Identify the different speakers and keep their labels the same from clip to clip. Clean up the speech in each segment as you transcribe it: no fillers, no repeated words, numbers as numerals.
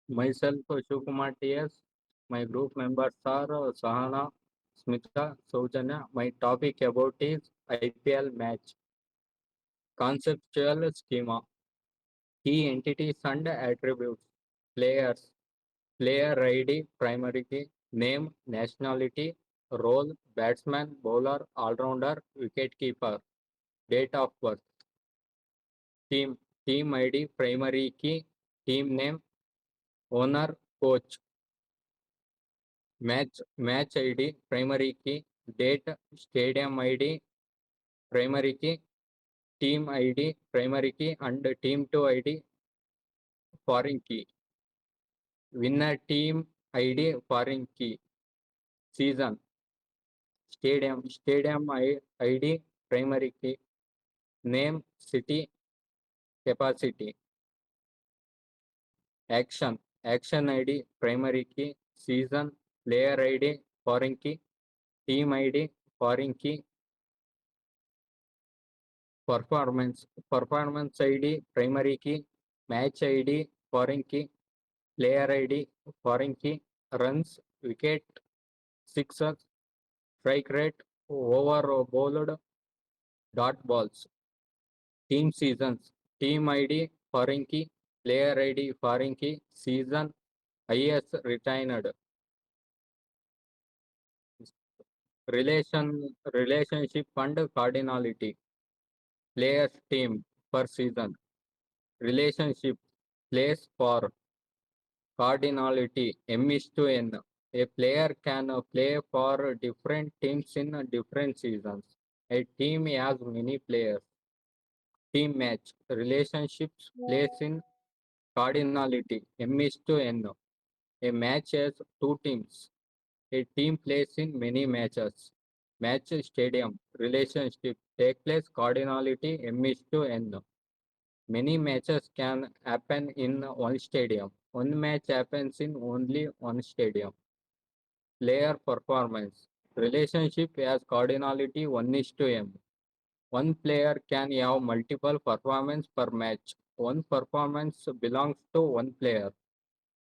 Speaker 1: Myself, Shivkumar TS. My group members are Sahana, Smita, Saujanya. My topic about is IPL match. Conceptual schema. Key entities and attributes. Players. Player ID, primary key. Name, nationality, role, batsman, bowler, all-rounder, wicket-keeper. Date of birth. Team. Team ID, primary key. Team name, owner, coach. Match ID, primary key, date, stadium ID, primary key, team ID, primary key, and team 2 ID, foreign key. Winner team ID, foreign key. Season, ID, primary key. Name, city, capacity. Action ID, primary key. Season, player ID, foreign key. Team ID, foreign key. Performance ID, primary key, match ID, foreign key, player ID, foreign key, runs, wicket, sixes, strike rate, over bowled, dot balls, team seasons, team ID, foreign key, player ID, foreign key, season, IS retained, relationship and cardinality, players team per season, relationship, place for cardinality M is to N. A player can play for different teams in different seasons. A team has many players. Team match relationships place in cardinality M is to N. A match has two teams. A team plays in many matches. Match stadium relationship take place cardinality M is to N. Many matches can happen in one stadium. One match happens in only one stadium. Player performance. Relationship has cardinality 1 is to M. One player can have multiple performance per match. One performance belongs to one player.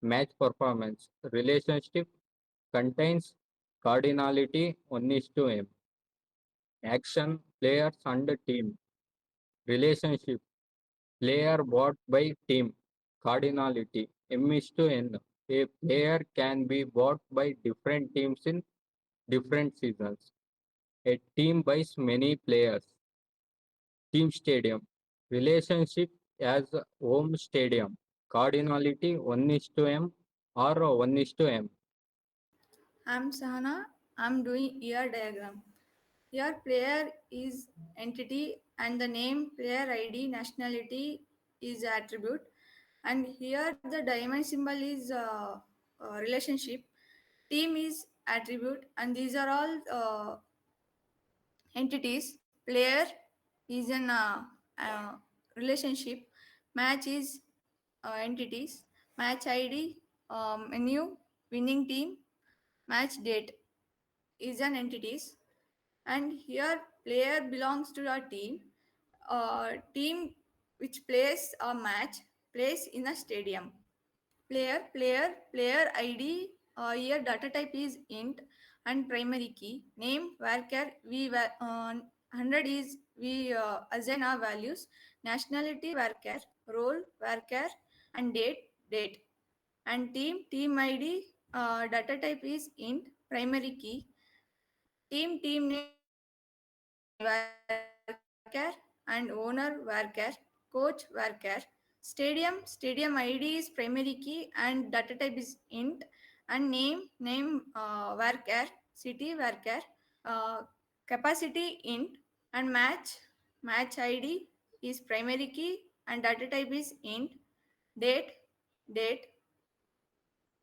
Speaker 1: Match performance. Relationship contains cardinality 1 is to M. Action, players and team. Relationship. Player bought by team. Cardinality. M is to N. A player can be bought by different teams in different seasons. A team buys many players. Team stadium. Relationship as home stadium. Cardinality 1 is to M or 1 is to M.
Speaker 2: I'm Sahana. I'm doing ER diagram. Here player is entity and the name, player ID, nationality is attribute. And here the diamond symbol is relationship. Team is attribute and these are all entities. Player is an relationship. Match is entities. Match ID, menu, winning team, match date is an entities. And here player belongs to a team. Team which plays a match plays in a stadium. Player id, here data type is int and primary key. Name varchar, we 100 is we assign our values. Nationality varchar, role varchar, and date. And team id, data type is int, primary key. Team name varchar, and owner varchar, coach varchar. Stadium ID is primary key and data type is int. And name varchar, city varchar, uh, capacity int. And match ID is primary key and data type is int. Date.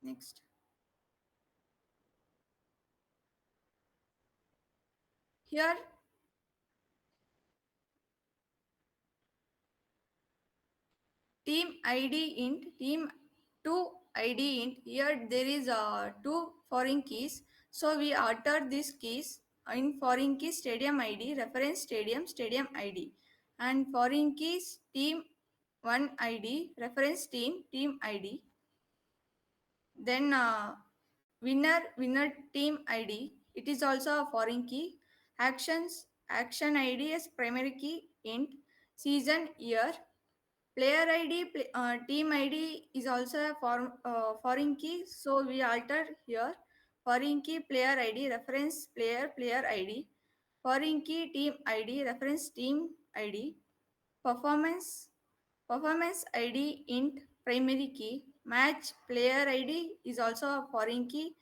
Speaker 2: Next. Here team id int, team 2 id int. Here there is two foreign keys, so we alter these keys. In foreign key stadium id, reference stadium id. And foreign keys team 1 id, reference team id. Then winner team ID. It is also a foreign key. Actions action ID is primary key. Int season year. Player ID team ID is also a foreign key. So we alter here. Foreign key player ID reference player ID. Foreign key team ID reference team ID. Performance Performance ID int primary key. Match player ID is also a foreign key.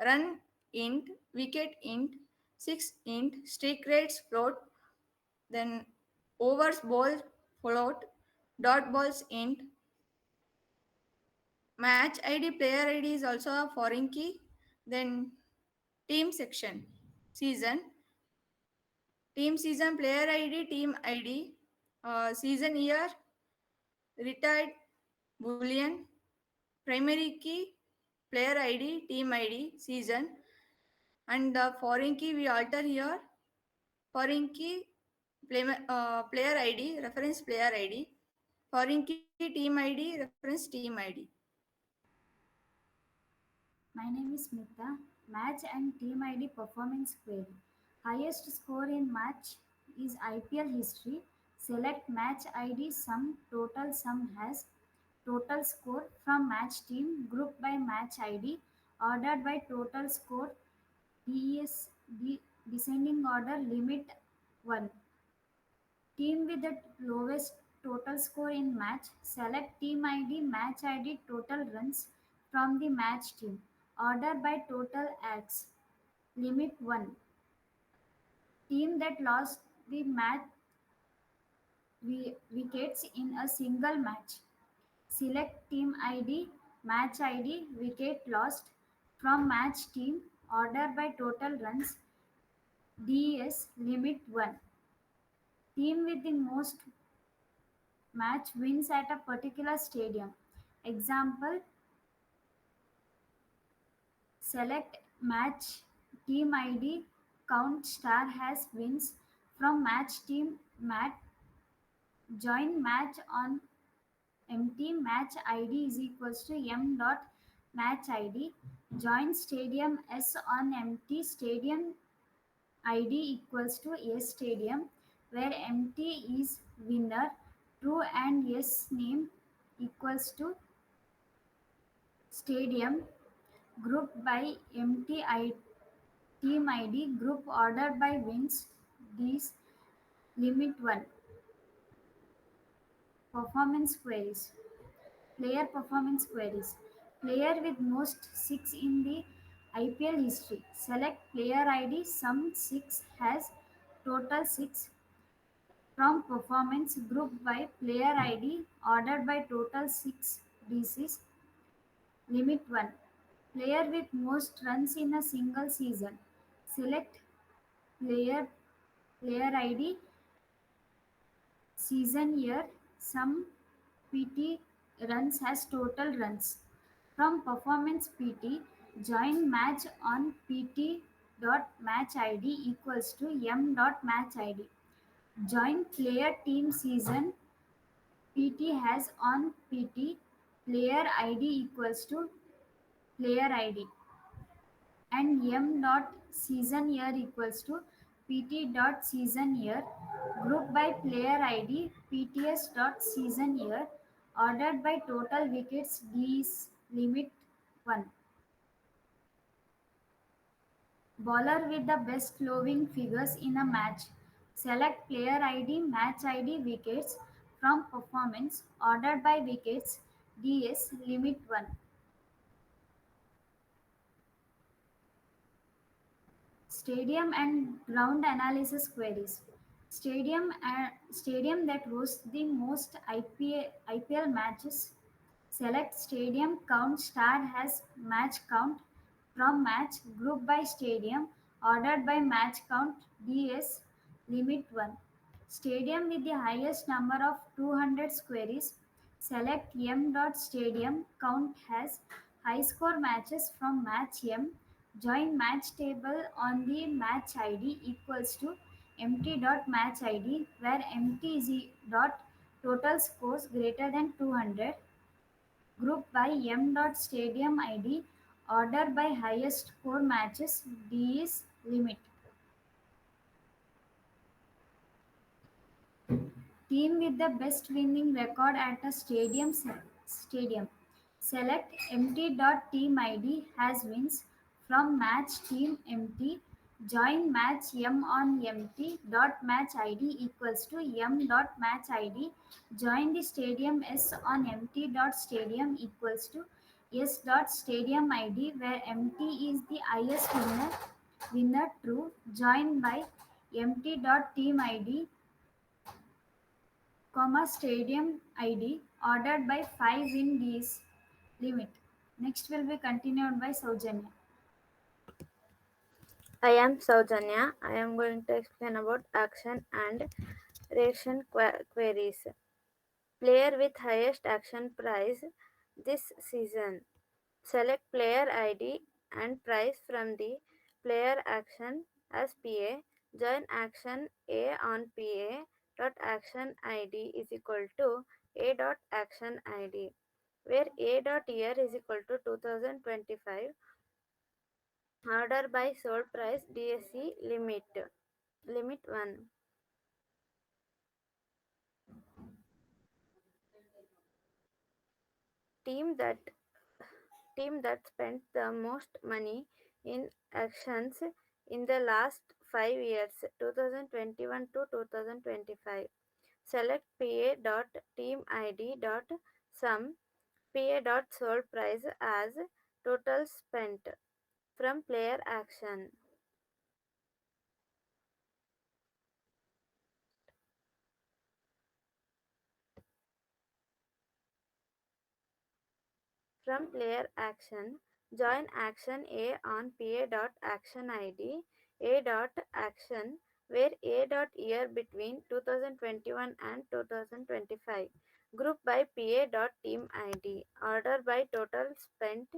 Speaker 2: Run int, wicket int, 6 int, streak rates float, then overs ball float, dot balls int. Match ID player ID is also a foreign key. Then team section, season, team season player ID, team ID, season year, retired boolean, primary key, player ID, team ID, season, and the foreign key we alter here. Foreign key, player ID, reference player ID. Foreign key, team ID, reference team ID.
Speaker 3: My name is Smita. Match and team ID performance query. Highest score in match is IPL history. Select match ID sum total sum has total score from match team group by match ID ordered by total score DES descending order limit 1. Team with the lowest total score in match. Select team ID, match ID, total runs from the match team. Order by total acts. Limit 1. Team that lost the match wickets in a single match. Select team ID, match ID, wicket lost from match team. Order by total runs. DES limit 1. Team with the most match wins at a particular stadium. Example, select match team ID, count star has wins from match team mat, join match on empty match ID is equals to m dot match ID, join stadium S on empty stadium ID equals to S stadium where empty is winner, true and yes name equals to stadium group by empty team ID group order by wins. These limit 1. Performance queries. Player performance queries. Player with most 6 in the IPL history. Select player ID sum 6 has total 6 from performance group by player ID ordered by total 6 DCs. Limit 1. Player with most runs in a single season. Select player player ID, season year, sum PT runs has total runs. From performance PT, join match on PT dot match ID equals to m dot match ID. Join player team season PT has on PT player ID equals to player ID. And m dot season year equals to pt dot season year group by player id pts dot season year ordered by total wickets d is limit 1. Bowler with the best flowing figures in a match. Select player id match id wickets from performance ordered by wickets ds limit 1. Stadium and ground analysis queries. Stadium that hosts the most IPL matches. Select stadium count star has match count from match group by stadium ordered by match count DS limit 1. Stadium with the highest number of 200 queries. Select M dot stadium count has high score matches from match M. Join match table on the match ID equals to empty dot match ID where empty is dot total scores greater than 200. Group by M. Dot Stadium ID. Order by highest score matches. D is limit. Team with the best winning record at a stadium. Select empty. Dot team ID has wins from match team empty. Join match M on empty. Dot match ID equals to M. Dot match ID. Join the stadium S on empty. Dot stadium equals to S. Dot stadium ID, where empty is the highest winner. Winner true. Join by empty. Dot team ID comma stadium ID, ordered by 5 in D's limit. Next will be continued by Saujanya.
Speaker 4: I am Saujanya. I am going to explain about action and reaction queries. Player with highest action price this season. Select player ID and price from the player action as PA. Join action A on PA. Dot action ID is equal to A dot action ID, where A dot year is equal to 2025. Order by sold price DSC limit 1. Team that team that spent the most money in actions in the last 5 years, 2021 to 2025. Select PA dot team ID dot sum PA dot sold price as total spent from player action. From player action, join action A on PA dot action ID A dot action, where A dot year between 2021 and 2025. Group by PA dot team ID. Order by total spent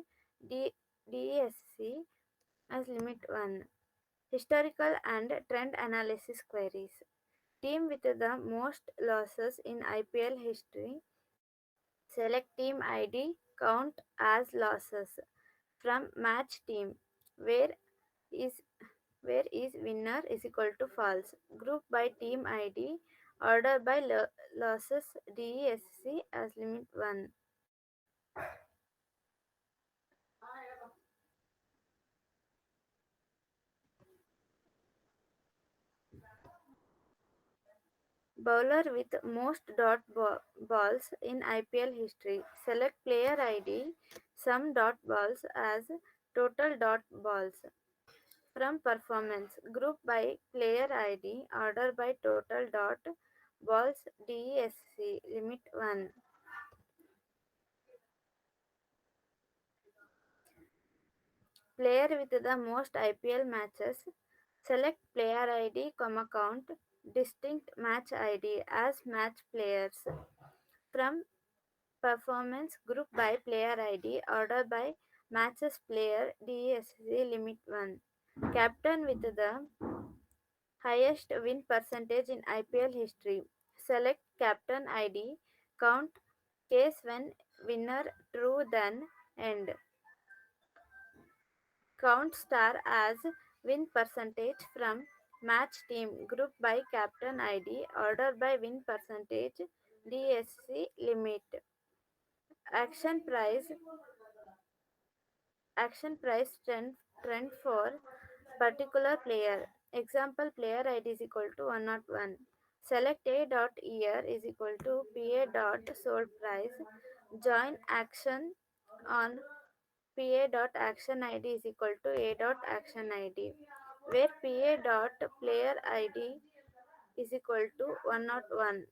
Speaker 4: DSC as limit 1. Historical and trend analysis queries. Team with the most losses in IPL history. Select team ID, count as losses. From match team, where is winner is equal to false. Group by team ID, order by losses DESC as limit 1. Bowler with most balls in IPL history. Select player ID, sum dot balls as total dot balls. From performance, group by player ID, order by total dot balls DSC limit 1. Player with the most IPL matches, select player ID, comma count, distinct match ID as match players. From performance, group by player ID, order by matches player DSC limit 1. Captain with the highest win percentage in IPL history. Select captain ID, count case when winner true then end. Count star as win percentage from match team, group by captain ID, order by win percentage DSC limit. Action price trend for particular player. Example player ID is equal to 101. Select A dot year is equal to PA dot sold price. Join action on PA dot action ID is equal to A dot action ID, where PA dot player ID is equal to 101.